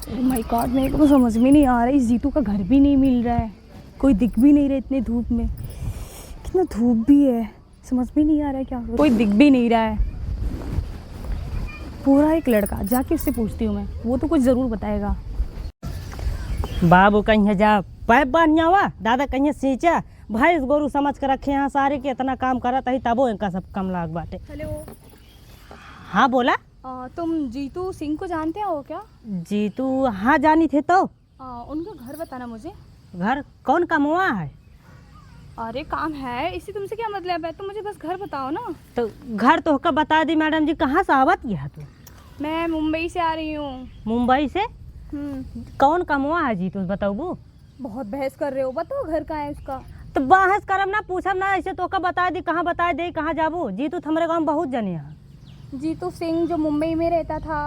Oh my God, मेरे को तो समझ में नहीं आ रहा है। इस जीतू का घर भी नहीं मिल रहा है, कोई दिख भी नहीं रहा इतने धूप में। कितना धूप भी है, समझ में नहीं आ रहा है क्या करूं। कोई दिख भी नहीं रहा है। पूरा एक लड़का, जाके उससे पूछती हूँ मैं, वो तो कुछ ज़रूर बताएगा। बाबू कहीं जा पाइप बांधिया हुआ, दादा कहीं सींचा भैंस गोरू समझ कर रखे यहाँ सारे के इतना काम करत है तबो इनका सब कम लाग बाटे। हेलो। हाँ बोला। तुम जीतू सिंह को जानते हो क्या? जीतू हाँ जानी थे तो। उनका घर बताना मुझे। घर कौन कमवा है? अरे काम है, इससे तुमसे क्या मतलब है? तुम मुझे बस घर बताओ ना। तो घर तो होकर बता दी मैडम जी। कहाँ से आवत यह तू? मैं मुंबई से आ रही हूँ। मुंबई से? कौन कमवा है जीतू बताओ। बहुत बहस कर रहे हो, बताओ घर कहाँ है उसका। तो बहस करम ना पूछम ना, ऐसे तो का बता दी कहाँ बता दे कहाँ जाबू। जीतू तो हमारे गाँव में बहुत जनी है। जीतू सिंह जो मुंबई में रहता था।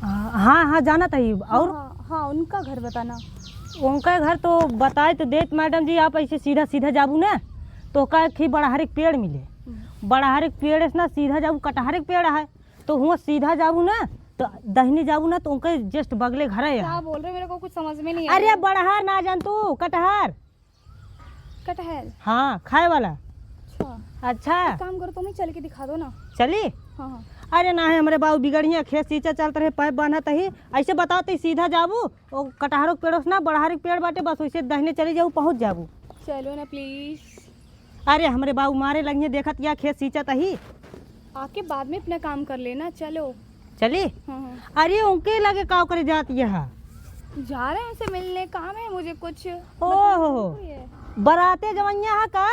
हाँ हाँ जाना था। और हाँ उनका घर बताना। उनका घर तो बताए तो देत मैडम जी। आप ऐसे सीधा सीधा जाबू ना तो का ही बड़हर एक पेड़ मिले। बड़हर एक पेड़ से ना सीधा जाबू, कटहर एक पेड़ है तो हुआ सीधा जाबू ना तो दहनी जाबू ना तो उनके जस्ट बगले घर है। क्या बोल रहे, मेरे को कुछ समझ में नहीं आ रहा। अरे बड़हर ना जान तू, कटहर। कटहल? हाँ खाए वाला। अच्छा एक काम करो, तुम ही चल के दिखा दो ना। चली? हाँ। अरे ना है हमारे बाबू बिगड़िया, खेत सींचा चलते रहे, पाइप बांधा तही ऐसे बताओ तो सीधा जाबू और कटहरों के पेड़ ना बड़हर के पेड़ बाटे, बस वैसे दहने चली जाऊ पहुँच जाबू। चलो ना प्लीज। अरे हमारे बाबू मारे लगिए देखत या खेत सींचा तही। आके बाद में अपना काम कर लेना। चलो चली? हाँ। अरे उनके लगे काव करे जाती है। जा रहे हैं उनसे मिलने, काम है मुझे कुछ। ओहो बराते जवैया है का?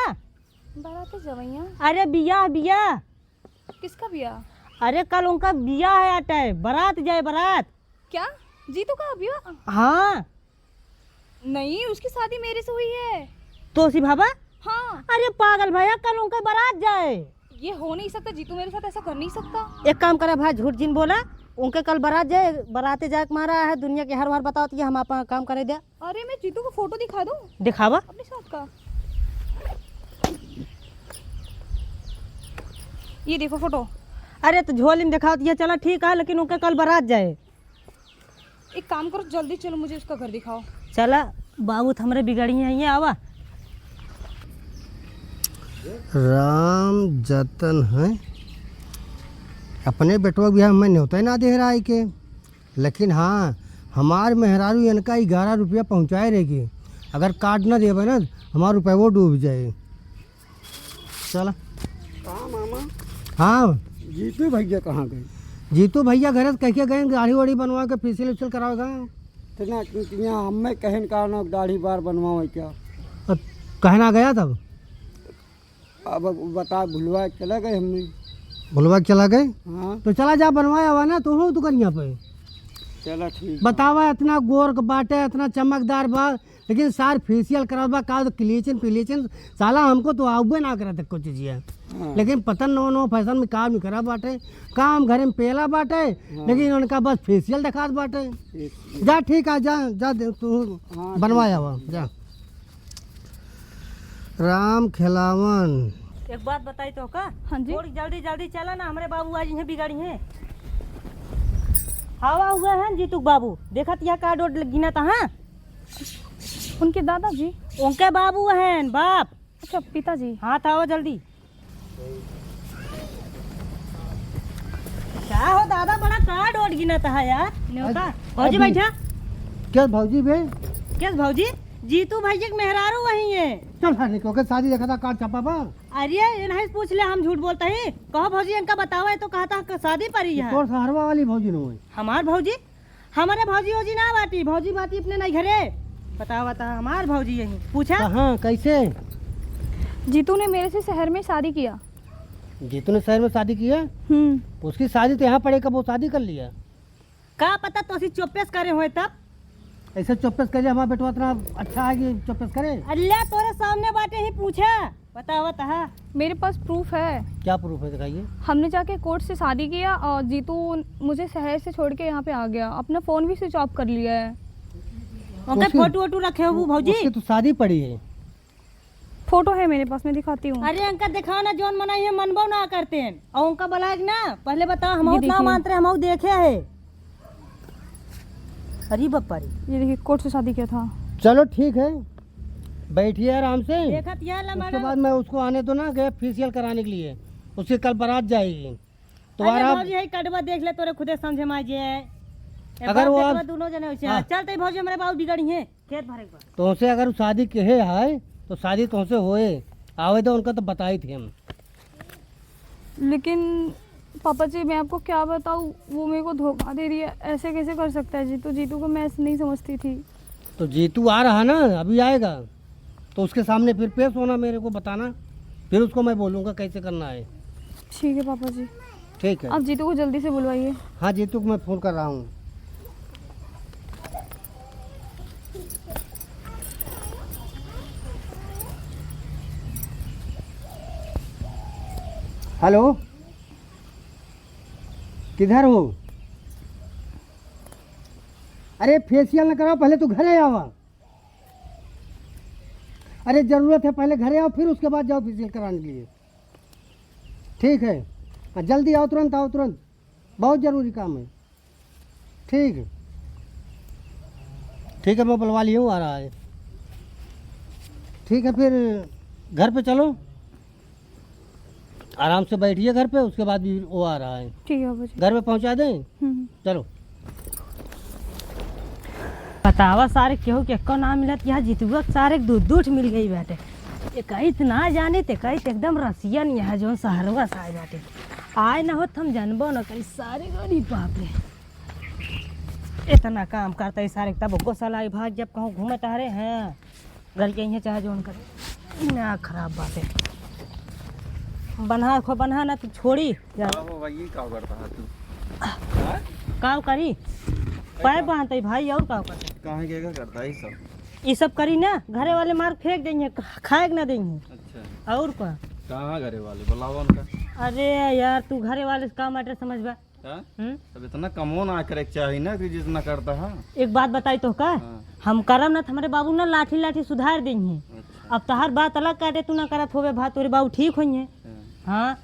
बारात जवैया? अरे बिया बिया। किसका बिया? अरे कल उनका बिया है अटे, बारात जाए बारात। क्या जीतू का बिया? हाँ। नहीं, उसकी शादी मेरे से हुई है। तो सी भाबा? हाँ। अरे पागल भैया, कल उनका बारात जाए। ये हो नहीं सकता, जीतू मेरे साथ ऐसा कर नहीं सकता। एक काम करा भाई, झूठ जिन बोला। उनके कल बारात जाए, बाराते जाके मारा है दुनिया के हर बार बताओ तो हम अपना काम करे दे। अरे मैं जीतू को फोटो दिखा दूं? दिखावा अपने साथ का। ये देखो फोटो। अरे तो झोली में दिखाओ दिया, चला ठीक है, लेकिन उनके कल बारात जाए। एक काम करो, जल्दी चलो, मुझे उसका घर दिखाओ। चला बाबू हमारे बिगड़ी है, आवा। राम जतन है अपने बेटवा भी हमें न्योता ना दे रहा है के, लेकिन हाँ हमार मेहरारू इनका 11 रुपया पहुँचाए रहेगी। अगर काट ना देवे ना हमारा रुपया वो डूब जाए। चला। हाँ मामा। हाँ जीतू भैया कहाँ गए? जीतू भैया घर कह के गए गाड़ी वाड़ी बनवा के फेसियल उसियल करावेगा। तो ना यहाँ हमें कहन का ना दाढ़ी बार बनवाओ क्या? कहना गया तब अब बता भुलवा चला गए हमने। भुलवा चला गए? हाँ तो चला जा बनवाया हुआ ना तो हो तो करिया पे। चला ठीक। बतावा इतना गोर का बाटे, इतना चमकदार बा, लेकिन सार फेसियल करावा का क्लीचिन फिलीचिन साला हमको तो आउबे ना करा तक कुछ चीज़ है। हाँ। लेकिन पतन नो फैशन में काम नहीं करा बाटे, काम घरे में पेला बाटे। हाँ। लेकिन उनका बस फेसियल दिखा बाटे। जा ठीक है, जा जा तू हाँ, बनवाया हुआ जा। राम खिलावन। एक बात बताई तो का? हाँ जी। थोड़ी जल्दी जल्दी चला ना, हमारे बाबू आज इन्हें बिगाड़ी है। हवा हुआ है जीतू बाबू, देखा यह कार्ड वोट गिना था। हाँ उनके दादाजी? उनके बाबू हैं बाप। अच्छा पिताजी। हाँ था, जल्दी। क्या हो दादा, बड़ा कार्ड वोट गिना था यार। न्योता भौजी बैठा। क्या भौजी बे? क्या भौजी? जीतू भाई के मेहरारू वही है। चल हट क्योंकि शादी देखा था कार्ड छपा बा। अरे नहीं पूछ ले, हम झूठ बोलते हैं। कहो भौजी इनका बतावा है तो कहा था शादी पड़ी है। और सहरवा वाली भौजी न हुई। हमार भौजी? हमारे भौजी वौजी ना बाटी, भौजी बाटी अपने नहीं घरे। बतावा था हमार भौजी यही पूछा। हाँ कैसे? जीतू ने मेरे से शहर में शादी किया। जीतू ने शहर में शादी की है? उसकी शादी तो यहाँ पड़े, कब वो शादी कर लिया? का पता तो असी चौपेस करे हुए तब। ऐसे चौपस कर लिया, हमारा बेटवा इतना अच्छा है कि चौपस करे। अल्लाह तोरे सामने बाटे ही पूछा। बतावा था। मेरे पास प्रूफ है। क्या प्रूफ है दिखाइए। हमने जाके कोर्ट से शादी किया और जीतू मुझे शहर से छोड़ के यहाँ पे आ गया। अपना फोन भी स्विच ऑफ कर लिया है। उनके फोटो वोटो रखे हो भौजी? उसकी तो शादी पड़ी है। फोटो है मेरे पास, मैं दिखाती हूँ। अरे उनका दिखाओ ना, जोन मनाई है मनबो ना करते हैं। और उनका बलाज ना पहले बताओ, हम ये ना देखिए। मानते हम देखे है। अरे बप्पा रे, ये देखिए कोर्ट से शादी किया था। चलो ठीक है, बैठिए आराम से। देखा यार ला उसके मैडम। बाद मैं उसको आने दो ना गए फेशियल कराने के लिए, उसकी कल बारात जाएगी। तो अरे आप भौजी है कटवा देख ले तोरे खुदे समझे माजे। अगर वो आप- दोनों जने वैसे हाँ। चल तई भौजी हमारे बाबू बिगड़ी है खेत भरे के बाद। तुमसे अगर शादी कहे है तो शादी तुमसे होए आवे तो उनका तो बताई थी हम। लेकिन पापा जी मैं आपको क्या बताऊँ, वो मेरे को धोखा दे रही है। ऐसे कैसे कर सकता है जीतू? जीतू को मैं ऐसे नहीं समझती थी। तो जीतू आ रहा ना, अभी आएगा तो उसके सामने फिर पेश होना, मेरे को बताना, फिर उसको मैं बोलूँगा कैसे करना है। ठीक है पापा जी, ठीक है। आप जीतू को जल्दी से बुलवाइए। हाँ जीतू को मैं फ़ोन कर रहा हूँ। हेलो, किधर हो? अरे फेशियल न कराओ, पहले तू घरे आवा। अरे ज़रूरत है, पहले घरे आओ, फिर उसके बाद जाओ फेशियल कराने के लिए। ठीक है, हाँ, जल्दी आओ, तुरंत आओ, तुरंत, बहुत ज़रूरी काम है। ठीक है, ठीक है, मैं बुलवा लिया हूँ, आ रहा है। ठीक है, फिर घर पे चलो, आराम से बैठिए घर पे, उसके बाद भी वो आ रहा है। ठीक है पापा जी। घर पे पहुँचा दें? चलो। बतावा सारे केहू के एको ना मिलत, यहाँ जीतुआ के सारे दूध मिल गई बाटे। ये कहीं ना जाने ते कहीं एकदम रसियन यहाँ जो शहरवा से आए बाटे। आए ना होत हम जानबो न कहीं सारे गरीब बाप रे। इतना काम करता है सारे, तब गोसला भाग जब कहूँ घूमे टहरे हैं घर के यहाँ चाहे जोन करे ना खराब बात है। बना खो बना ना तू छोड़ी काम करी पाए बांधते भाई और का करते कहाँ क्या करता है सब? ये सब करी ना, घरे वाले मार फेंक देंगे, खाए ना देंगे। अच्छा, और का कहाँ घरे वाले बुलावा उनका? अरे यार तू घरे वाले से का मैटर समझ बा। हाँ? अब इतना कमो ना करे चाहिए ना कि जितना करता है। एक बात बताई तो का, हम करम ना हमारे बाबू ना लाठी लाठी सुधार देंगे। अच्छा। अब तहार बात अलग काटे तू ना करत होवे भात, तोरे बाबू ठीक होइए। हाँ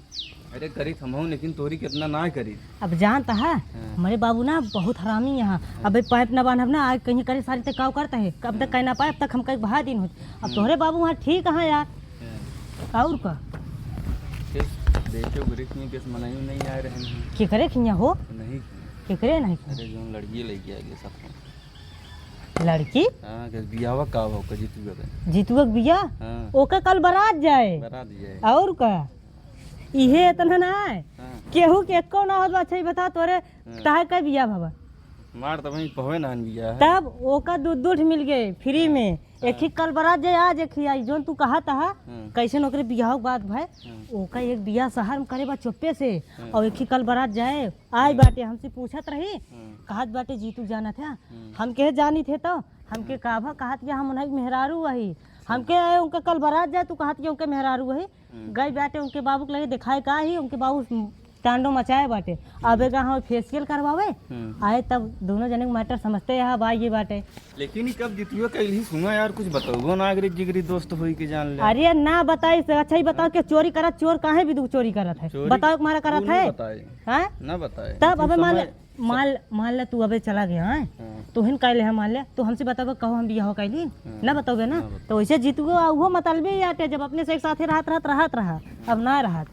अरे करी थमाऊ, लेकिन तोरी कितना ना करी। अब जानता है हमारे बाबू ना बहुत हरामी यहाँ। अब पाइप ना बांधब ना आग कहीं करे सारी तक काव करता है, कब तक कह ना पाए अब तक हम कहीं बहा दिन होते। अब तोहरे बाबू वहाँ ठीक है यार और का देखो गरीब में किस मनाई नहीं आ रहे हैं। के करे खिया हो नहीं, के करे नहीं अरे जो लड़की लेके आएगी सब। लड़की हाँ कि बियावा का हो का जीतू का। जीतुआ के बिया हाँ, ओका कल बारात जाए बता दिए। और का इहे इतना ना है हाँ, केहू के एको ना होत अच्छा बता तोरे ताहे का बिया बाबा मार तो वहीं पहुए ना बिया है। तब ओका दूध मिल गए फ्री में। एक ही कल बारात जाए आज एक ही आई जोन तू कहा था कैसे नौकरी बियाह के बाद भाई ओका एक बिया शहर में करे बा चुप्पे से और एक ही कल बारात जाए आज बाटे हमसे पूछत रही कहत बाटे जीतू जाना था हम कहे जानी थे तो हमके काभा कहत या हम उन्हें मेहरारू वही हमके आए उनका कल बारात जाए तू कहत उनके मेहरारू वही गए बाटे उनके बाबू के लगे दिखाए का ही उनके बाबू टांडो मचाए बाटे अबेगा हम फेशियल करवावे आए तब दोनों जने मैटर समझते यहाँ भाई ये बाटे। लेकिन कब जीतुआ कल ही सुना यार, कुछ बताओ ना अगर जिगरी दोस्त हुई के जान ले। अरे ना बताई से अच्छा ही बताओ कि चोरी करत चोर काहे भी चोरी करत है चोरी बताओ तुम्हारा करत है बताए हाँ ना बताए। तब अबे मान ले तू अबे चला गया है तो हिन कहले हम मान ले तो हमसे बताओ कहो हम बियाह कैली ना बताओगे ना तो वैसे जीतू वो मतलबे आटे जब अपने से एक साथ रहत रहा अब ना रहत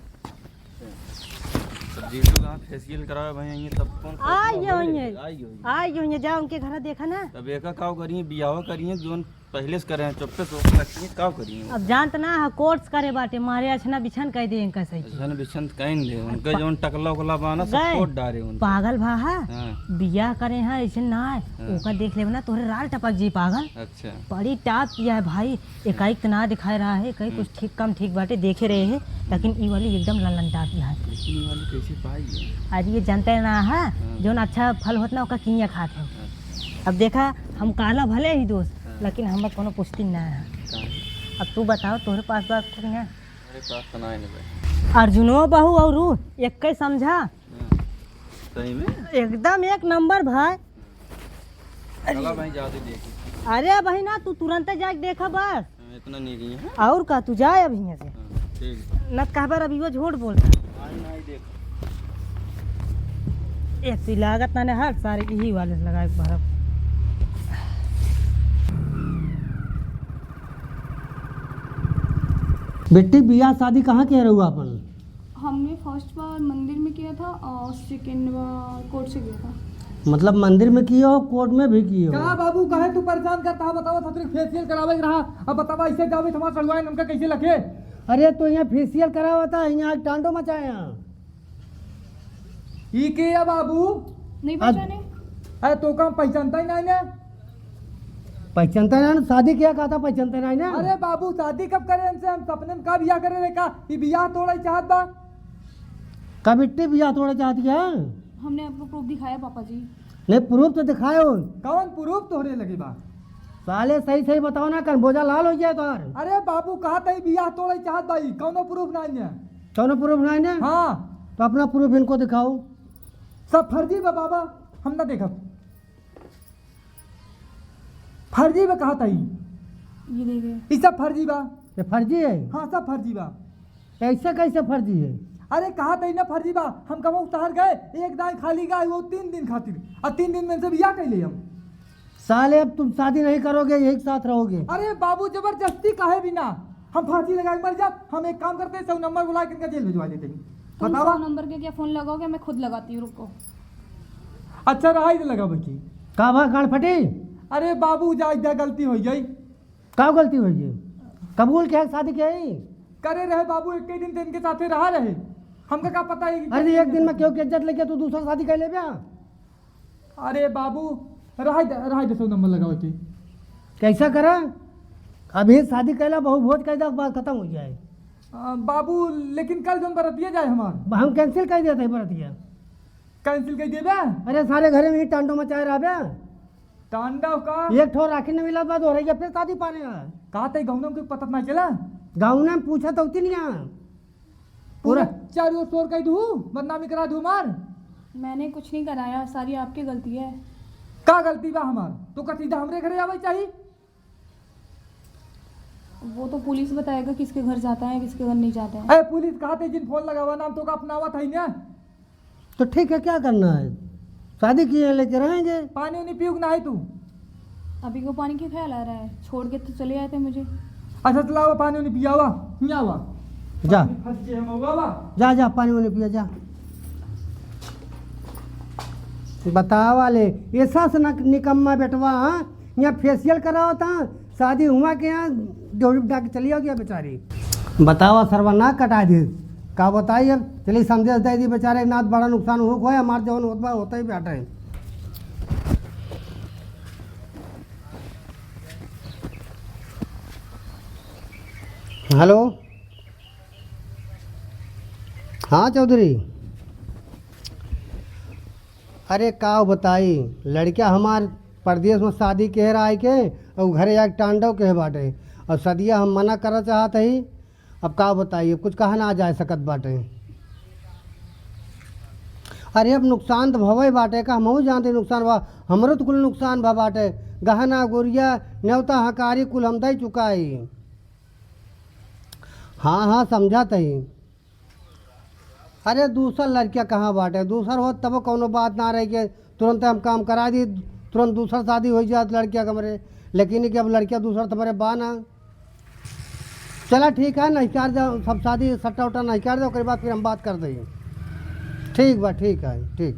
जीतू कहाँ फेशियल करावे भाई ये तब कौन आई हो जा उनके घर देखा ना तब एका काव करिए बियाह करिए जोन पहले से करे हैं चुप्पे से रखिए काव करिए। अब जानत ना कोर्स करे बाटे मारे अछना बिछन कह दे इनका सही जन बिछन कहीं दे उनका जोन टकला उकला बाना सब गए। कोट डारे उन पागल भाहा हाँ, बियाह करे हैं ऐसे ना है ओका देख ले ना तोरे राल टपक जी पागल अच्छा बड़ी टाप किया है भाई एकाएक ना दिखाई रहा है कहीं कुछ ठीक कम ठीक बाटे देखे रहे हैं लेकिन ई वाली एकदम ललन टाप किया है। लेकिन ये वाली कैसे पाई? अरे ये जानते ना है जो अच्छा फल होता ना ओका किया खाते हैं। अब देखा हम काला भले ही दोस्त लेकिन हम कोनो पुष्टि ना है। अब तू बताओ तोरे पास बात कुछ ना मेरे पास तो नहीं भाई। अर्जुनो बहू और रू एक के समझा सही में एकदम एक नंबर भाई। चला भाई जाते देखी। अरे भाई ना तू तुरंत जाके देखा बस इतना नहीं रही है। और का तू जाए अभी यहाँ से ठीक न कहबर अभी वो झूठ बोलता आई नहीं देख। एक सी लागत ना हर सारे यही वाले से लगा भरब बेटी बियाह शादी कहाँ के रहुआ अपन? हमने फर्स्ट बार मंदिर में किया था और सेकेंड बार कोर्ट से किया था। मतलब मंदिर में किए हो, कोर्ट में भी किए हो? क्या बाबू कहे तू परेशान करता है? बतावा था फेशियल करावे के रहा, अब बतावा ऐसे जावे तुम्हारा सड़वाए नमका कैसे लगे? अरे तो यहाँ फेशियल करा हुआ था, यहाँ टांडो मचाए यहाँ। ई के है बाबू? नहीं पहचाने? अरे तो काम पहचानता ही नहीं ने? पहचानता नहीं? शादी किया कहा था पहचानता नहीं ना? अरे बाबू शादी कब करे हमसे? हम सपने में का बियाह करे रे का? ई बियाह तोड़ा चाहत बा? कब बिट्टी बियाह थोड़ा चाहती है? हमने आपको प्रूफ दिखाया पापा जी। नहीं प्रूफ तो दिखाए हो। कौन प्रूफ तोहरे लगे बा? साले सही सही बताओ ना, कल बोझा लाल हो जाए तोहर। अरे बाबू कहा था बियाह तोड़े चाहत भाई, कौनो प्रूफ नहीं है। कौनो प्रूफ नहीं ना? हाँ तो अपना प्रूफ इनको दिखाओ। सब फर्जी बा बाबा, हम ना देखा फर्जी बा। कहा था ये देखिए। ये सब फर्जी बा। ये फर्जी है? हाँ सब फर्जी बा। ऐसे कैसे फर्जी है? अरे कहा था ना फर्जी बा। हम कब शहर गए, एक दाई खाली गए वो 3 दिन खातिर, और 3 दिन में से बियाह कर लिए हम। साले अब तुम शादी नहीं करोगे, एक साथ रहोगे? अरे बाबू जबरदस्ती काहे बिना? हम फांसी लगा के मर जा। हम एक काम करते हैं, 100 नंबर बुला के इनका जेल भिजवा देते हैं। तुम बतावा। 100 नंबर के क्या फोन लगाओगे? मैं खुद लगाती हूँ, रुको। अच्छा रहा ही लगा बच्ची। का भा गाड़ फटी? अरे बाबू जा इधर गलती हो गई। का गलती हुई है? कबूल क्या शादी क्या है? करे रहे बाबू, एक ही दिन इनके साथे रहा रहे, हमका क्या पता है कि अरे एक दिन में क्यों की इज्जत लेके तू दूसरा शादी कर ले बया? अरे बाबू रहा 100 नंबर लगाओ थी। कैसा करा? अभी शादी कैला बहु भोज कैदा बात खत्म हो जाए। बाबू लेकिन कल जब बरतिया जाए हमार, हम कैंसिल कर देते बरतिया। कैंसिल कर देबे? अरे सारे घरे में ही टांडो मचाए रहा बया। तांडव का एक ठो राखी ने मिला बाद हो रही है, फिर शादी पाने कहा था गाँव में पता नहीं चला। गाँव ने पूछा तो होती नहीं यहाँ पूरा चारों शोर कह दू, बदनामी करा दू हमार। मैंने कुछ नहीं कराया, सारी आपकी गलती है। का गलती बा हमार? तो का सीधा हमरे घरे आवे चाहिए। वो तो पुलिस बताएगा किसके घर जाता है किसके घर नहीं जाता है। अरे पुलिस कहा थे जिन फोन लगावा नाम तो का अपनावा था ही ना। तो ठीक है, क्या करना है? शादी किए लेके रहेंगे। पानी उनी पीऊग ना है तू? अभी को पानी क्यों ख्याल आ रहा है? छोड़ के तो चले आए थे मुझे। अच्छा चलावा, पानी उनी पियावा पियावा। जा फंसे हम होगा। जा जा पानी वानी पिया जा। बतावा वाले ऐसा से निकम्मा बेटवा। हाँ यहाँ फेशियल कराओ था, शादी हुआ के यहाँ डोरी बिठा के चली आओ गया बेचारी। बतावा सर्वनाक कटा दी। का बताइए अब? चलिए संदेश दे दी बेचारे नाथ, बड़ा नुकसान हो गया हमारे जवन होता ही बैठा है। हेलो हाँ चौधरी। अरे का बताई, लड़का हमार परदेश में शादी कह रहा है के, और घरे एक टांडव के बाटे, और सदिया हम मना कर चाहते ही। अब का बताइए, कुछ कहा ना जा सकत बाटे। अरे अब नुकसान तो भवे बाटे का, हमहू जानते नुकसान बा, हमरो तो कुल नुकसान भा बाटे। गहना गुड़िया न्योता हकारी कुल हम दे चुका है। हाँ हाँ समझाते ही। अरे दूसर लड़किया कहाँ बाटे? दूसर हो तब कोनो बात ना रही के तुरंत हम काम करा दी, तुरंत दूसरा शादी हो जाए लड़किया कमरे। लेकिन कि अब लड़किया दूसरा तुम्हारे बा ना। चला ठीक है, नहीं कर जाओ सब शादी सट्टा उट्टा नहीं कर दो, उसके बाद फिर हम बात कर देंगे। ठीक बा, ठीक है, ठीक।